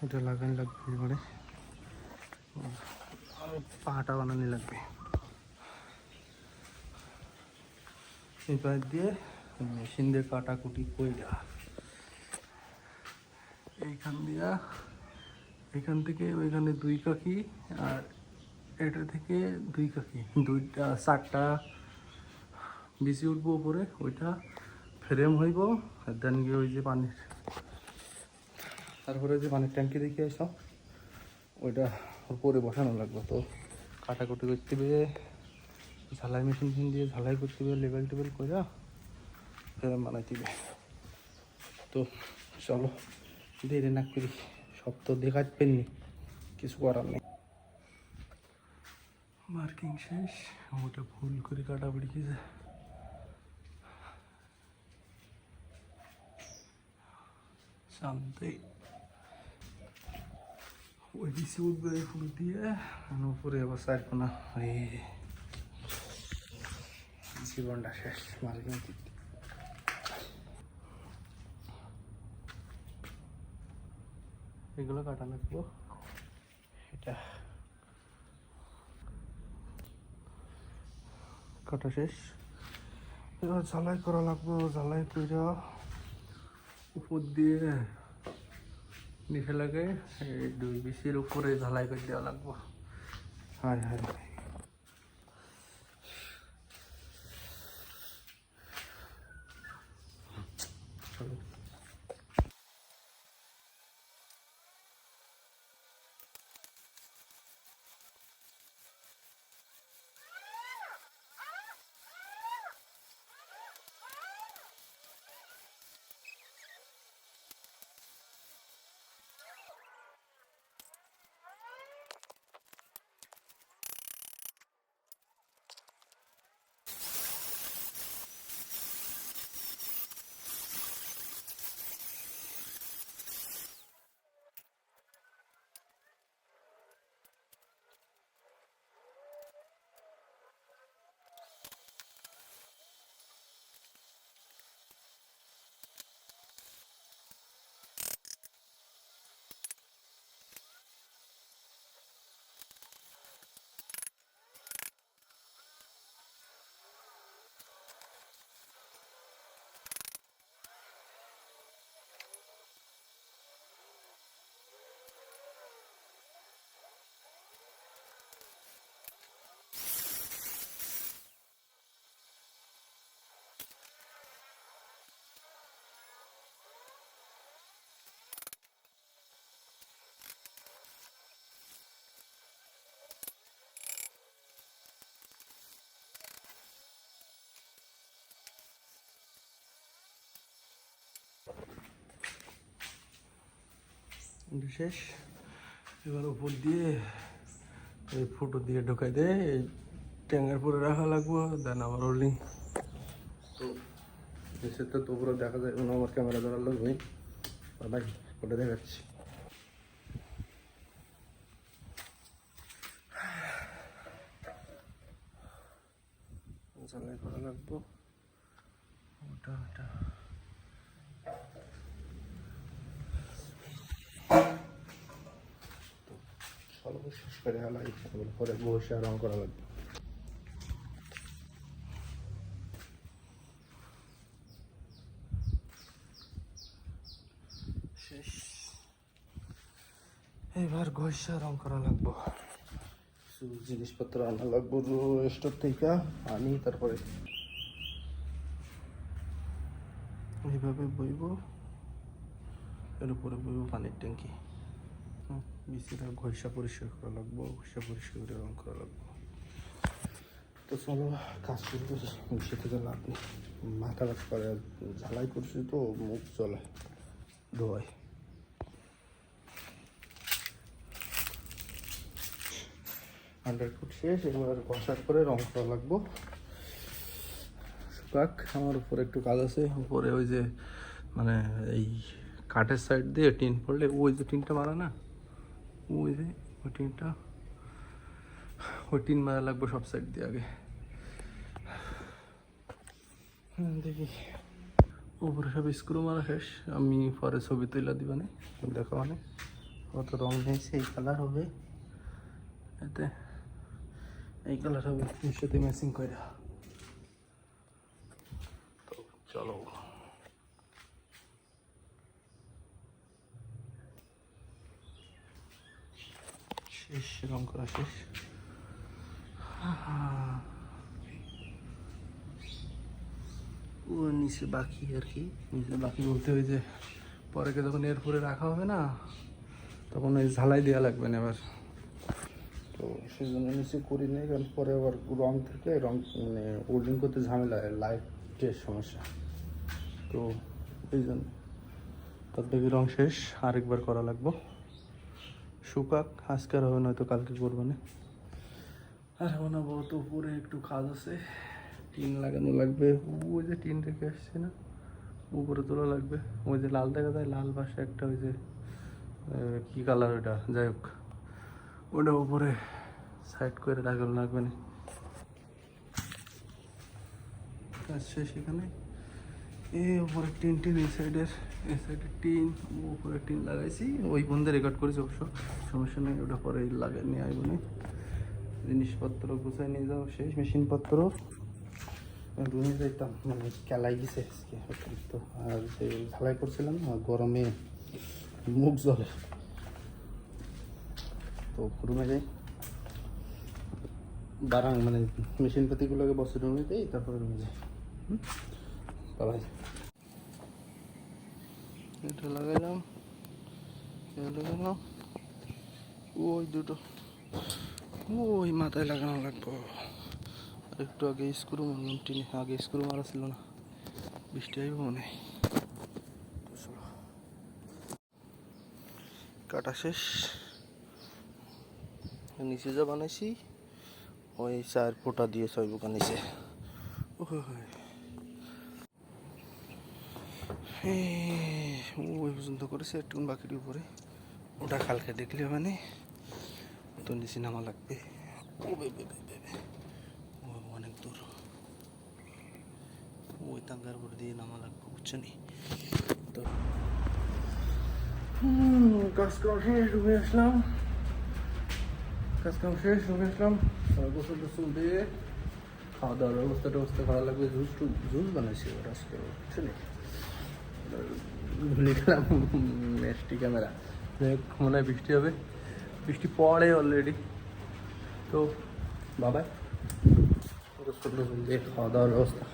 এটা লাগানো লাগবে, এবারে পাহাটা বানানো লাগবে। এই পাইপ দিয়ে মেশিন দিয়ে কাটাকুটি কইরা এখান থেকে ওইখানে 2 কাঠি, আর এটা থেকে 2 কাঠি, 4টা বিচি উঠবো উপরে, ওইটা ফ্রেম হইব। আর দেন গিয়ে ওই যে পানির, তারপরে যে পানির ট্যাঙ্কি দেখে এসব ওইটা উপরে বসানো লাগবে। তো কাটাকুটি করতে হবে, ঝালাই মেশিন দিয়ে ঝালাই করতে হবে, লেবেল টেবেল করে ফ্রেম বানাইতে হবে। তো চলো দেরি না করি, সব তো দেখাতে পারিনি, কিছু করার নেই। মার্কিং শেষ, ওটা ভুল করে কাটা পড়ে গেছে। শান্তি ওই দিকে উঠবে ফুল দিয়ে, উপরে আবার সাইড না, ওই জীবনটা শেষ। মার্কিং এগুলো কাটা লাগবো, এটা কাটা শেষ। এবার ঝালাই করা লাগবে, ঝালাই করে উপর দিয়ে নিচে লাগে এই 2 বিচির উপরে ঝালাই করে দেওয়া লাগবো। হায় হায় চলো। শেষ। এবার উপর দিয়ে এই ফুটো দিয়ে ঢোকাই দেয়, এই ট্যাঙ্গের পরে রাখা লাগবো, দেন আবার রোলিং। তো এসে তো পুরো দেখা যায় না, আমার ক্যামেরা ধরার লাগবে, ভাই ওটা দেখাচ্ছি। ঝালাই করা লাগবো ওটা ওটা। সর্বশেষ করে হালাই পরে বসে রং করা লাগবে। শেষ, এবার ঘষা রং করা লাগবো। কিছু জিনিসপত্র আনা লাগবো স্টোর থেকে, আনি তারপরে এইভাবে বইব, এর উপরে বইব পানির ট্যাঙ্কি। বিচিটা ঘষা পরিষ্কার করা লাগবো, ঘষা পরিষ্কার করে রং করা লাগবো। তো চলো কাজ করতে, বসে থেকে লাভ নেই, মাথা কাজ করে ঝালাই করছি তো মুখ চলে ধোয়াই। আন্ডারকুট শেষ, এবার ঘষার করে রং করা লাগবো। শুকাক, আমার উপরে একটু কাজ আছে। উপরে ওই যে মানে এই কাঠের সাইড দিয়ে টিন পড়লে, ওই যে টিনটা মারা না, ওই যে ওই টিনটা, ওই টিন মারা লাগবে সব সাইড দিয়ে আগে। দেখি উপরে সব স্ক্রু মারা শেষ, আমি পরে ছবি তুলে দিবানে, দেখা মানে কত রং নিয়েছে, এই কালার হবে, এতে এই কালার হবে, এর সাথে ম্যাচিং করে। তো চলো, শেষ, রং করা শেষ। ও নিচে বাকি আর কি, নিচে বাকি বলতে ওই যে পরে যখন এরপরে রাখা হবে না, তখন ওই ঝালাই দেওয়া লাগবে না এবার। তো সেই জন্য নিচে করি নাই, কারণ পরে আবার রং থেকে রং মানে ওল্ডিং করতে ঝামেলা, লাইটের সমস্যা। তো এই জন্য তার থেকে রং শেষ, আরেকবার করা লাগবো। শুকাক, আজকে আর হবে, নয়তো কালকে করবো না। আর বানাবো তো, উপরে একটু কাজ আছে, টিন লাগানো লাগবে। ওই যে টিন রেখে আসছে না, উপরে তোলা লাগবে। ওই যে লাল দেখা যায়, লাল পাশে একটা ওই যে কী কালার ওইটা, যাই হোক ওটা উপরে সাইড করে লাগানো লাগবে না। কাজ শেষ এখানে। উপরে টিন, এই সাইডের টিন, উপরে টিন লাগাইছি। ওই বন্ধে রেকর্ড করেছি অবশ্য, সমস্যা নেই, ওটা পরে লাগাই নিয়ে আইব না। জিনিসপত্র গুছাই নিয়ে যাও, শেষ মেশিনপত্র রুমে যাইতাম, মানে কেলাই গেছে আজকে অতিরিক্ত। আর যে ঝালাই করছিলাম না, গরমে মুখ জ্বলে। তো রুমে যাই, বারাং মানে মেশিনপাতিগুলোকে বসে রুমে দিই, তারপরে রুমে যাই। বাবাই, এটা লাগাইলাম, লাগালাম, ওই দুটো ওই মাথায় লাগানো লাগবো। একটু আগে স্ক্রু মারলাম টিনে, আগে স্ক্রু মারা ছিল না, বৃষ্টি আইব মনে হয়। কাটা শেষ, নিচে যা বানাইছি ওই 4 ফুটা দিয়ে 6 ফুটা নিচে। ওই পর্যন্ত করেছে, একটু বাকির উপরে, ওটা কালকে দেখলে মানে তো নিচে নামা লাগবে। অনেক দূর, ওই তাঙ্গার উপর দিয়ে নামা লাগবে, বুঝছো নি? তো কাজকাম শেষ, রুমে আসলাম, কাজকাম শেষ, রুমে আসলাম, গোসল টোসল দিয়ে খাওয়া দাওয়ার ব্যবস্থা করা লাগবে। জুস বানাইছি ওরা আজকে, বুঝছো নি? ভুলে গেলাম নেক্সটি ক্যামেরা। মনে হয় বৃষ্টি হবে, বৃষ্টি পড়ে অলরেডি। তো বাবাই, গোসল টোসল দিয়ে খাওয়া দাওয়ার ব্যবস্থা।